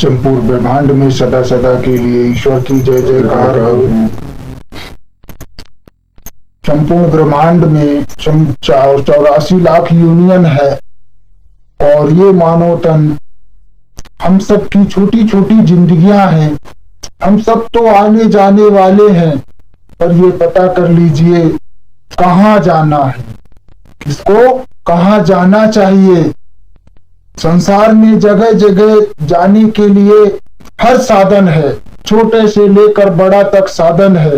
संपूर्ण ब्रह्मांड में सदा सदा के लिए ईश्वर की जय जयकार हो। संपूर्ण ब्रह्मांड में 84 लाख यूनियन है और ये मानव तन हम सब की छोटी छोटी जिंदगियां हैं। हम सब तो आने जाने वाले हैं, पर ये पता कर लीजिए कहाँ जाना है, किसको कहाँ जाना चाहिए। संसार में जगह जगह जाने के लिए हर साधन है, छोटे से लेकर बड़ा तक साधन है।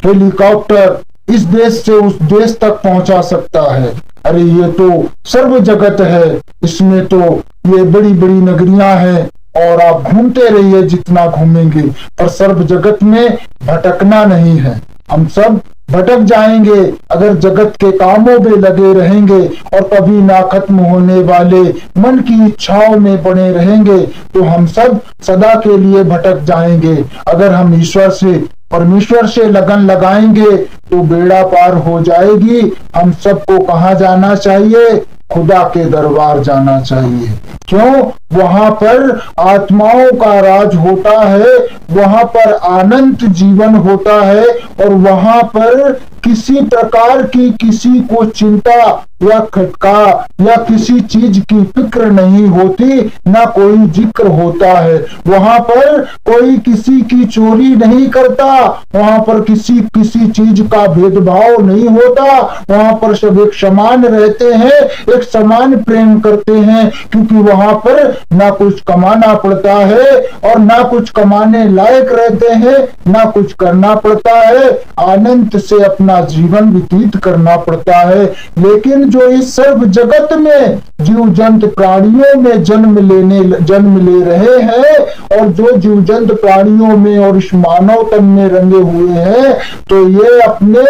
हेलीकॉप्टर इस देश से उस देश तक पहुंचा सकता है। अरे ये तो सर्व जगत है, इसमें तो ये बड़ी बड़ी नगरियां हैं और आप घूमते रहिए जितना घूमेंगे, पर सर्व जगत में भटकना नहीं है। हम सब भटक जाएंगे अगर जगत के कामों में लगे रहेंगे और कभी ना खत्म होने वाले मन की इच्छाओं में बने रहेंगे तो हम सब सदा के लिए भटक जाएंगे। अगर हम ईश्वर से परमेश्वर से लगन लगाएंगे तो बेड़ा पार हो जाएगी। हम सबको कहाँ जाना चाहिए? खुदा के दरबार जाना चाहिए। क्यों? वहां पर आत्माओं का राज होता है, वहां पर अनंत जीवन होता है और वहां पर किसी प्रकार की किसी को चिंता या खटका या किसी चीज की फिक्र नहीं होती, ना कोई जिक्र होता है। वहां पर कोई किसी की चोरी नहीं करता, वहां पर किसी चीज का भेदभाव नहीं होता। वहां पर सब एक समान रहते हैं, एक समान प्रेम करते हैं, क्योंकि वहां पर ना कुछ कमाना पड़ता है और ना कुछ कमाने लायक रहते हैं, ना कुछ करना पड़ता है। आनंद से अपना जीवन व्यतीत करना पड़ता है। लेकिन जो इस सर्व जगत में जीव जंतु प्राणियों में जन्म ले रहे हैं और जो जीव जंतु प्राणियों में और इस मानव तन में रंगे हुए हैं, तो ये अपने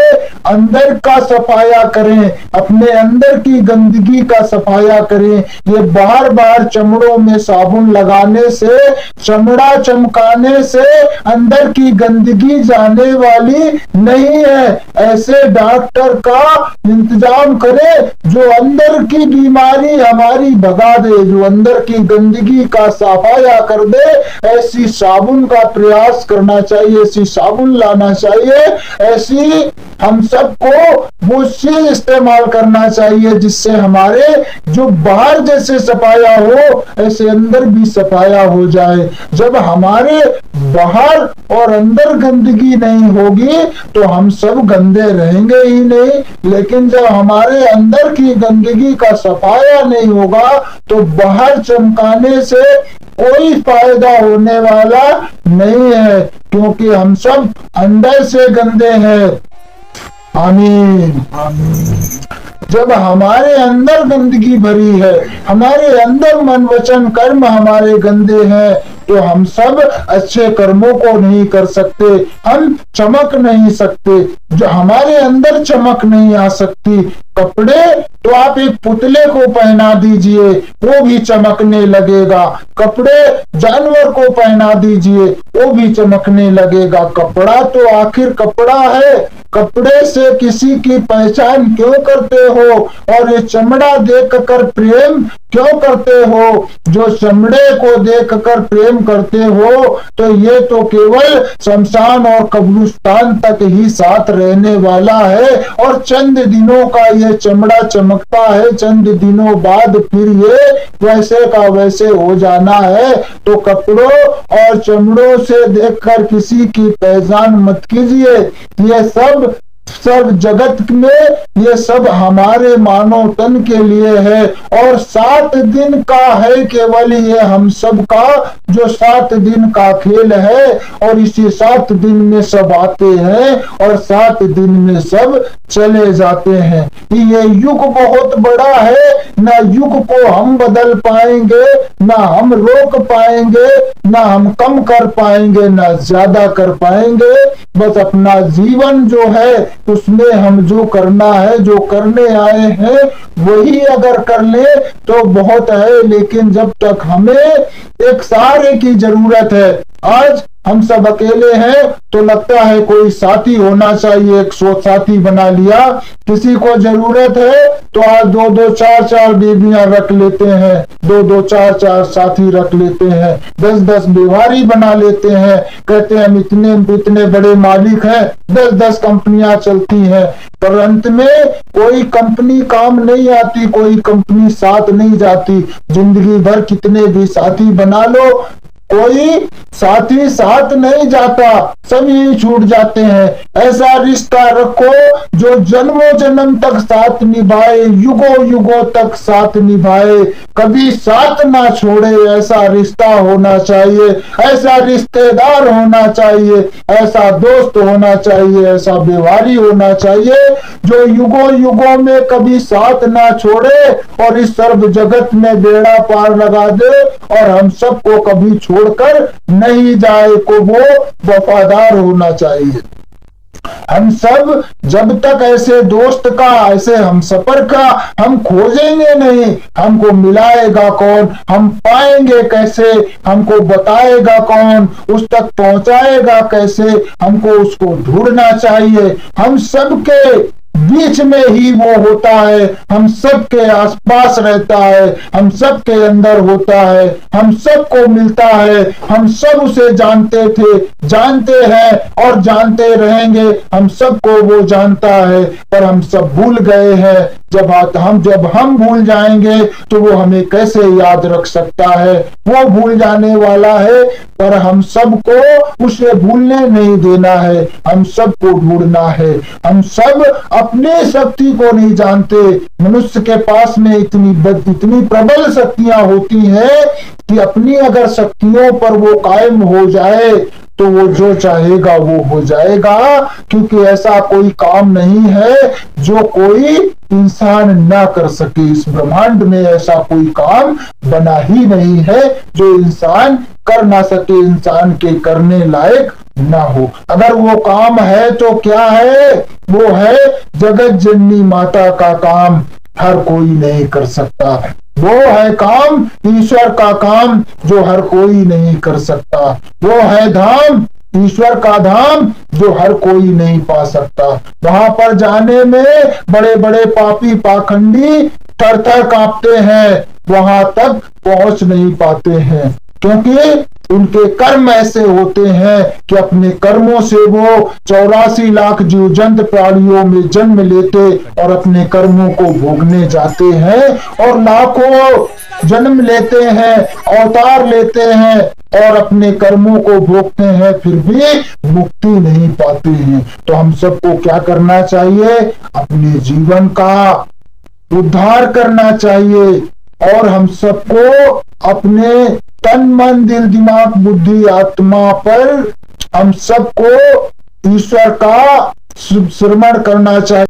अंदर का सफाया करें, अपने अंदर की गंदगी का सफाया करें। ये बार बार चमड़ों में साबुन लगाने से, चमड़ा चमकाने से अंदर की गंदगी जाने वाली नहीं है। ऐसे डॉक्टर का इंतजाम करें जो अंदर की बीमारी हमारी भगा दे, जो अंदर की गंदगी का सफाया कर दे। ऐसी साबुन का प्रयास करना चाहिए, ऐसी साबुन लाना चाहिए, ऐसी हम सबको वो चीज इस्तेमाल करना चाहिए जिससे हमारे जो बाहर जैसे सफाया हो ऐसे अंदर भी सफाया हो जाए। जब हमारे बाहर और अंदर गंदगी नहीं होगी तो हम सब गंदे रहेंगे ही नहीं, लेकिन जब हमारे अंदर की गंदगी का सफाया नहीं होगा तो बाहर चमकाने से कोई फायदा होने वाला नहीं है, क्योंकि हम सब अंदर से गंदे हैं। आमीन। जब हमारे अंदर गंदगी भरी है, हमारे अंदर मन वचन कर्म हमारे गंदे हैं, तो हम सब अच्छे कर्मों को नहीं कर सकते, हम चमक नहीं सकते। जो हमारे अंदर चमक नहीं आ सकती, कपड़े तो आप एक पुतले को पहना दीजिए वो भी चमकने लगेगा, कपड़े जानवर को पहना दीजिए वो भी चमकने लगेगा। कपड़ा तो आखिर कपड़ा है, कपड़े से किसी की पहचान क्यों करते हो? और ये चमड़ा देखकर प्रेम क्यों करते हो? जो चमड़े को देखकर प्रेम करते हो तो ये तो केवल शमशान और कब्रिस्तान तक ही साथ रहने वाला है और चंद दिनों का ये चमड़ा चमकता है, चंद दिनों बाद फिर ये वैसे का वैसे हो जाना है। तो कपड़ों और चमड़ों से देखकर किसी की पहचान मत कीजिए। ये सब जगत में ये सब हमारे मानव तन के लिए है और 7 दिन का है केवल ये हम सब का, जो 7 दिन का खेल है। और इसी 7 दिन में सब आते हैं और 7 दिन में सब चले जाते हैं। ये युग बहुत बड़ा है, ना युग को हम बदल पाएंगे, ना हम रोक पाएंगे, ना हम कम कर पाएंगे, ना ज्यादा कर पाएंगे। बस अपना जीवन जो है उसमें हम जो करना है, जो करने आए हैं वही अगर कर ले तो बहुत है। लेकिन जब तक हमें एक सहारे की जरूरत है, आज हम सब अकेले हैं तो लगता है कोई साथी होना चाहिए, एक साथी बना लिया। किसी को जरूरत है तो आज 2-2 4-4 बीवियां रख लेते हैं, 2-2 4-4 साथी रख लेते हैं, 10-10 व्यवहारी बना लेते हैं। कहते हैं हम इतने बड़े मालिक हैं, 10-10 कंपनियां चलती हैं, पर अंत में कोई कंपनी काम नहीं आती, कोई कंपनी साथ नहीं जाती। जिंदगी भर कितने भी साथी बना लो, कोई साथी साथ नहीं जाता, सभी छूट जाते हैं। ऐसा रिश्ता रखो जो जन्मों जन्म तक साथ निभाए, युगों युगों तक साथ निभाए, कभी साथ ना छोड़े। ऐसा रिश्ता होना चाहिए, ऐसा रिश्तेदार होना चाहिए, ऐसा दोस्त होना चाहिए, ऐसा व्यवहारी होना चाहिए जो युगों युगों में कभी साथ ना छोड़े और इस सर्व जगत में बेड़ा पार लगा दे और हम सबको कभी छोड़कर नहीं जाए, को वो वफादार होना चाहिए। हम सब जब तक ऐसे दोस्त का, ऐसे हम सफर का हम खोजेंगे नहीं, हमको मिलाएगा कौन, हम पाएंगे कैसे, हमको बताएगा कौन, उस तक पहुंचाएगा कैसे, हमको उसको ढूंढना चाहिए। हम सबके बीच में ही वो होता है, हम सबके आसपास रहता है, हम सबके अंदर होता है, हम सबको मिलता है, हम सब उसे जानते थे, जानते हैं और जानते रहेंगे। हम सबको वो जानता है, पर हम सब भूल गए हैं। जब हम भूल जाएंगे तो वो हमें कैसे याद रख सकता है। वो भूल जाने वाला है, पर हम सबको उसे भूलने नहीं देना है, हम सबको ढूंढना है। हम सब अपनी शक्ति को नहीं जानते। मनुष्य के पास में इतनी प्रबल शक्तियां होती हैं कि अपनी अगर शक्तियों पर वो कायम हो जाए तो वो जो चाहेगा वो हो जाएगा, क्योंकि ऐसा कोई काम नहीं है जो कोई इंसान ना कर सके। इस ब्रह्मांड में ऐसा कोई काम बना ही नहीं है जो इंसान कर ना सके, इंसान के करने लायक ना हो। अगर वो काम है तो क्या है, वो है जगत जननी माता का काम, हर कोई नहीं कर सकता। वो है काम ईश्वर का काम जो हर कोई नहीं कर सकता। वो है धाम ईश्वर का धाम जो हर कोई नहीं पा सकता। वहां पर जाने में बड़े बड़े पापी पाखंडी थर थर कांपते हैं, वहां तक पहुंच नहीं पाते हैं, क्योंकि उनके कर्म ऐसे होते हैं कि अपने कर्मों से वो 84 लाख जीव जंत प्राणियों में जन्म लेते और अपने कर्मों को भोगने जाते हैं और लाखों जन्म लेते हैं, अवतार लेते हैं और अपने कर्मों को भोगते हैं, फिर भी मुक्ति नहीं पाते हैं। तो हम सबको क्या करना चाहिए, अपने जीवन का उद्धार करना चाहिए और हम सबको अपने तन मन दिल दिमाग बुद्धि आत्मा पर हम सबको ईश्वर का स्मरण करना चाहिए।